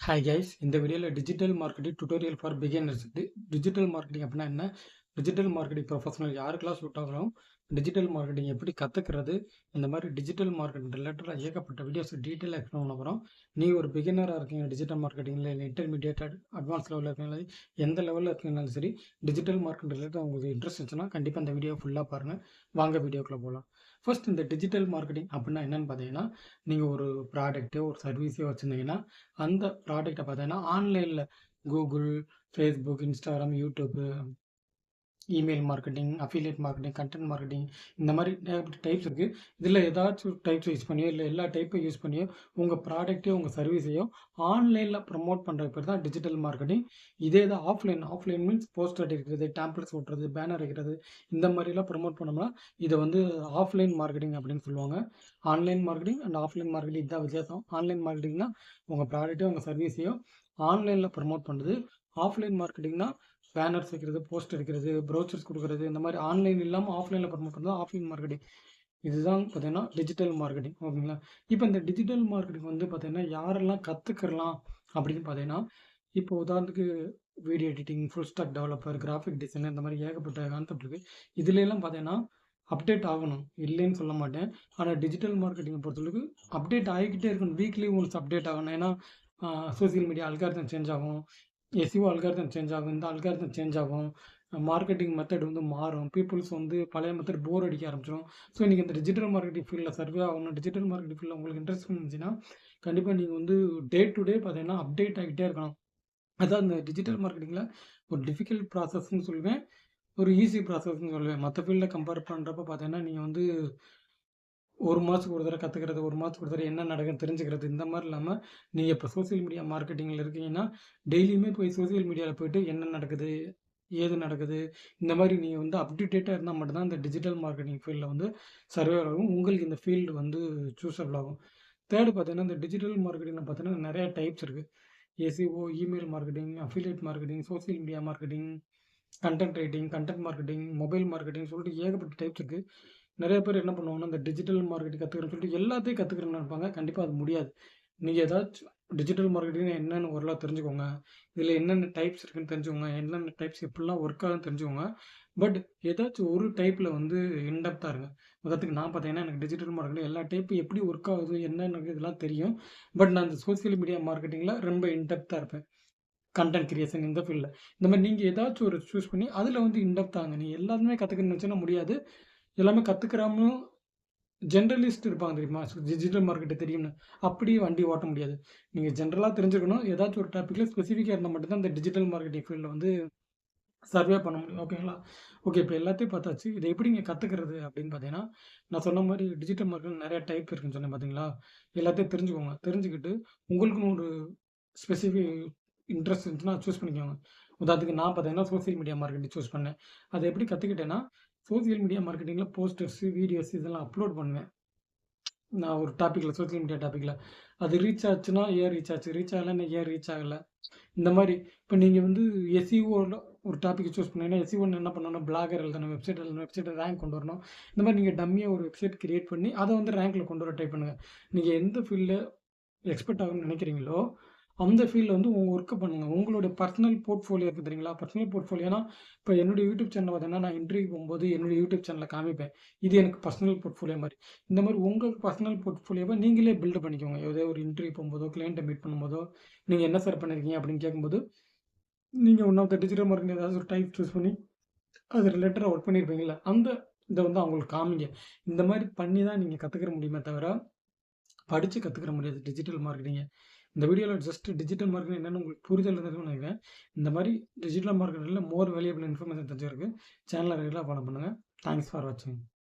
Hi guys, இந்த வீடியோவில் digital marketing tutorial for beginners. Digital marketing அப்படின்னா என்ன? டிஜிட்டல் மார்க்கெட்டிங் ப்ரொஃபஷனல் யாருக்கெல்லாம் சூட் ஆகலாம், டிஜிட்டல் மார்க்கெட்டிங் எப்படி கற்றுக்கிறது, இந்த மாதிரி டிஜிட்டல் மார்க்கெட்டிங் ரிலேட்டடாக ஏகப்பட்ட வீடியோஸ் டீட்டெயிலாக எக்ஸ்பிளைன் பண்ண போகிறோம். நீ ஒரு பிகினராக இருக்கீங்க டிஜிட்டல் மார்க்கெட்டிங்கில், இல்லை இன்டர்மீடியேட் அட்வான்ஸ் லெவலில் இருக்கீங்களா, எந்த லெவலில் இருக்கீங்கனாலும் சரி, டிஜிட்டல் மார்க்கெட்டிங் ரிலேட்டட் உங்களுக்கு இன்ட்ரெஸ்ட் இருந்துச்சுன்னா கண்டிப்பாக இந்த வீடியோ ஃபுல்லாக பாருங்கள். வாங்க வீடியோக்குள்ளே போகலாம். ஃபர்ஸ்ட், இந்த டிஜிட்டல் மார்க்கெட்டிங் அப்படின்னா என்னன்னு பார்த்தீங்கன்னா, நீங்கள் ஒரு ப்ராடக்ட்டோ ஒரு சர்வீஸோ வச்சுருந்தீங்கன்னா அந்த ப்ராடக்ட்டை பார்த்தீங்கன்னா ஆன்லைனில் Google, Facebook, Instagram, YouTube, email marketing, affiliate marketing, content marketing, இந்த மாதிரி ஏகப்பட்ட டைப்ஸ் இருக்குது. இதில் ஏதாச்சும் டைப்ஸ் யூஸ் பண்ணியோ இல்லை எல்லா டைப்பையும் யூஸ் பண்ணியோ உங்கள் ப்ராடக்ட்டையோ உங்கள் சர்வீஸையோ ஆன்லைனில் ப்ரமோட் பண்ணுற பேர் தான் டிஜிட்டல் மார்க்கெட்டிங். இதே தான் ஆஃப்லைன் மீன்ஸ் போஸ்டர் அடிக்கிறது, டேம்ப்ளெட்ஸ் ஓட்டுறது, பேனர் வைக்கிறது, இந்த மாதிரிலாம் ப்ரமோட் பண்ணோம்னா இதை வந்து ஆஃப்லைன் மார்க்கெட்டிங் அப்படின்னு சொல்லுவாங்க. Online marketing and offline marketing இதுதான் வித்தியாசம். ஆன்லைன் மார்க்கெட்டிங்னா உங்கள் ப்ராடக்ட்டையோ உங்கள் சர்வீஸையோ ஆன்லைனில் ப்ரமோட் பண்ணுறது. ஆஃப்லைன் மார்க்கெட்டிங்னா பேனர்ஸ் வைக்கிறது, போஸ்ட் அடிக்கிறது, ப்ரௌச்சர்ஸ் கொடுக்குறது, இந்த மாதிரி ஆன்லைன் இல்லாமல் ஆஃப்லைனில் ப்ரமோட் பண்ணுறது ஆஃப்லைன் மார்க்கெட்டிங். இதுதான் பார்த்தீங்கன்னா டிஜிட்டல் மார்க்கெட்டிங். ஓகேங்களா? இப்போ இந்த டிஜிட்டல் மார்க்கெட்டிங் வந்து பார்த்தீங்கன்னா யாரெல்லாம் கற்றுக்கலாம் அப்படின்னு பார்த்தீங்கன்னா, இப்போ உதாரணத்துக்கு video editing, full stock developer, graphic designer, இந்த மாதிரி ஏகப்பட்ட கான்செப்ட் இருக்குது. இதுலலாம் பார்த்தீங்கன்னா அப்டேட் ஆகணும், இல்லைன்னு சொல்ல மாட்டேன். ஆனால் டிஜிட்டல் மார்க்கெட்டிங்கை பொறுத்தளவுக்கு அப்டேட் ஆகிக்கிட்டே இருக்கணும். வீக்லி ஒன்ஸ் அப்டேட் ஆகணும். ஏன்னா சோசியல் மீடியா அல்காரிதம் சேஞ்ச் ஆகும், எஸ்இஓ அல்காரிதம் சேஞ்ச் ஆகும், இந்த அல்காரிதம் சேஞ்ச் ஆகும், மார்க்கெட்டிங் மெத்தட் வந்து மாறும், பீப்புள்ஸ் வந்து பழைய மெத்தட் போர் அடிக்க ஆரம்பிச்சிடும். ஸோ நீங்கள் இந்த டிஜிட்டல் மார்க்கெட்டிங் ஃபீல்டில் சர்வே ஆகணும், டிஜிட்டல் மார்க்கெட்டிங் ஃபீல்டில் உங்களுக்கு இன்ட்ரெஸ்ட் இருந்துச்சுன்னா கண்டிப்பாக நீங்கள் வந்து டே டு டே பார்த்தீங்கன்னா அப்டேட் ஆகிட்டே இருக்கணும். அதான் இந்த டிஜிட்டல் மார்க்கெட்டிங்கில் ஒரு டிஃபிகல்ட் ப்ராசஸ்ன்னு சொல்லுவேன், ஒரு ஈஸி ப்ராசஸ்ன்னு சொல்லுவேன். மற்ற ஃபீல்டில் கம்பேர் பண்ணுறப்ப பார்த்தீங்கன்னா நீங்கள் வந்து ஒரு மாதத்துக்கு ஒரு தடவை கற்றுக்கிறது, ஒரு மாதத்துக்கு ஒரு தடவை என்ன நடக்குதுன்னு தெரிஞ்சுக்கிறது, இந்த மாதிரி இல்லாமல் நீங்கள் இப்போ சோசியல் மீடியா மார்க்கெட்டிங்கில் இருக்கீங்கன்னா டெய்லியுமே போய் சோசியல் மீடியாவில் போய்ட்டு என்ன நடக்குது, ஏது நடக்குது, இந்த மாதிரி நீங்கள் வந்து அப்டேட்டடாக இருந்தால் மட்டும்தான் இந்த டிஜிட்டல் மார்க்கெட்டிங் ஃபீல்டில் வந்து சர்வே ஆகும், உங்களுக்கு இந்த ஃபீல்டு வந்து சூஸபிள் ஆகும். தேர்டு பார்த்தீங்கன்னா இந்த டிஜிட்டல் மார்க்கெட்டிங்கில் பார்த்தீங்கன்னா நிறைய டைப்ஸ் இருக்குது. SEO, email marketing, affiliate marketing, social media marketing, content writing, content marketing, mobile marketing சொல்லிட்டு ஏகப்பட்ட டைப்ஸ் இருக்குது. நிறைய பேர் என்ன பண்ணுவாங்கன்னா, இந்த டிஜிட்டல் மார்க்கெட்டிங் கற்றுக்கிறேன்னு சொல்லிட்டு எல்லாத்தையும் கற்றுக்கிறேன்னு நினைப்பாங்க. கண்டிப்பாக அது முடியாது. நீங்கள் ஏதாச்சும் டிஜிட்டல் மார்க்கெட்டிங் என்னென்னு ஓரளவு தெரிஞ்சுக்கோங்க. இதில் என்னென்ன டைப்ஸ் இருக்குன்னு தெரிஞ்சுக்கோங்க. என்னென்ன டைப்ஸ் எப்படிலாம் ஒர்க் ஆகுதுன்னு தெரிஞ்சுக்கோங்க. பட் ஏதாச்சும் ஒரு டைப்பில் வந்து இன்டெப்த்தாக இருங்க. உதாரணத்துக்கு நான் பார்த்தீங்கன்னா எனக்கு டிஜிட்டல் மார்க்கெட்டிங் எல்லா டைப்பும் எப்படி ஒர்க் ஆகுது, என்னென்ன இதெல்லாம் தெரியும். பட் நான் இந்த சோசியல் மீடியா மார்க்கெட்டிங்கில் ரொம்ப இன்டெப்த்தாக இருப்பேன். கண்டென்ட் கிரியேஷன் இந்த ஃபீல்டில். இந்த மாதிரி நீங்கள் ஏதாச்சும் ஒரு சூஸ் பண்ணி அதில் வந்து இன்டெப்த் ஆகுங்க. நீங்கள் எல்லாருமே கற்றுக்கணும்னு நினச்சோன்னா முடியாது. எல்லாமே கற்றுக்கிறாமலும் ஜென்ரலிஸ்ட் இருப்பாங்க தெரியுமா? டிஜிட்டல் மார்க்கெட்டு தெரியும்னு. அப்படியே வண்டி ஓட்ட முடியாது. நீங்கள் ஜென்ரலாக தெரிஞ்சுக்கணும். ஏதாச்சும் ஒரு டாப்பிக்கில் ஸ்பெசிஃபிக்காக இருந்தால் மட்டும்தான் இந்த டிஜிட்டல் மார்க்கெட்டிங் ஃபீல்டில் வந்து சர்வே பண்ண முடியும். ஓகேங்களா? ஓகே, இப்போ எல்லாத்தையும் பார்த்தாச்சு. இதை எப்படிங்க கற்றுக்கிறது அப்படின்னு பார்த்தீங்கன்னா, நான் சொன்ன மாதிரி டிஜிட்டல் மார்க்கெட்டில் நிறைய டைப் இருக்குன்னு சொன்னேன் பார்த்தீங்களா? எல்லாத்தையும் தெரிஞ்சுக்கோங்க. தெரிஞ்சுக்கிட்டு உங்களுக்குன்னு ஒரு ஸ்பெசிஃபிக் இன்ட்ரெஸ்ட் இருந்துச்சுன்னா சூஸ் பண்ணிக்கோங்க. உதாரணத்துக்கு நான் பார்த்தீங்கன்னா சோசியல் மீடியா மார்க்கெட்டிங் சூஸ் பண்ணேன். அதை எப்படி கற்றுக்கிட்டேன்னா, சோசியல் மீடியா மார்க்கெட்டிங்கில் போஸ்டர்ஸு, வீடியோஸ் இதெல்லாம் அப்லோட் பண்ணுவேன். நான் ஒரு டாப்பிக்கில் சோசியல் மீடியா டாப்பிக்கில் அது ரீச் ஆச்சுன்னா ஏன் ரீச் ஆச்சு, ரீச் ஆகலைன்னா ஏன் ரீச் ஆகலை, இந்த மாதிரி. இப்போ நீங்கள் வந்து எஸ்இஓவில் ஒரு டாப்பிக் சூஸ் பண்ணீங்கன்னா எஸ்இஓன்னு என்ன பண்ணணும், பிளாகர் எழுதணும், வெப்சைட் எழுதணும், வெப்சைட்டை ரேங்க் கொண்டு வரணும். இந்த மாதிரி நீங்கள் டம்மியாக ஒரு வெப்சைட் கிரியேட் பண்ணி அதை வந்து ரேங்க்கில் கொண்டு வர ட்ரை பண்ணுங்கள். நீங்கள் எந்த ஃபீல்டில் எக்ஸ்பெக்ட் ஆகணும்னு நினைக்கிறீங்களோ அந்த ஃபீல்டில் வந்து உங்கள் ஒர்க்கை பண்ணுங்கள். உங்களுடைய பர்சனல் போர்ட்ஃபோலியோ இருக்குது தெரியுங்களா? பர்சனல் போர்ட்ஃபோலியோனா இப்போ என்னுடைய யூடியூப் சேனல் பார்த்தீங்கன்னா நான் இன்டர்வியூ போகும்போது என்னுடைய யூடியூப் சேனலில் காமிப்பேன். இது எனக்கு பர்சனல் போர்ட்ஃபோலியோ மாதிரி. இந்த மாதிரி உங்கள் பர்சனல் போர்ட்ஃபோலியோவை நீங்களே பில்டு பண்ணிக்கோங்க. ஏதோ ஒரு இன்டர்வியூ போகும்போதோ, கிளைண்ட்டை மீட் பண்ணும்போதோ, நீங்கள் என்ன சார் பண்ணியிருக்கீங்க அப்படின்னு கேட்கும்போது, நீங்கள் one of the digital marketing ஏதாவது ஒரு டைப் சூஸ் பண்ணி அது ரிலேட்டடாக ஒர்க் பண்ணியிருப்பீங்களா, அந்த இதை வந்து அவங்களுக்கு காமிங்க. இந்த மாதிரி பண்ணி தான் நீங்கள் கற்றுக்கிற முடியுமே தவிர படித்து கற்றுக்கிற முடியாது டிஜிட்டல் மார்க்கெட்டிங்கை. இந்த வீடியோவில் ஜஸ்ட் டிஜிட்டல் மார்க்கெட்டிங் என்னென்னு உங்களுக்கு புரிதல் இருந்ததுன்னு நினைக்கிறேன். இந்த மாதிரி டிஜிட்டல் மார்க்கெட்டிங்கில் மோர் வேல்யூபிள் இன்ஃபர்மேஷன் தெரிஞ்சிருக்கு. சேனலை ரெகுலராக ஃபாலோ பண்ணுங்கள். தேங்க்ஸ் ஃபார் வாட்சிங்.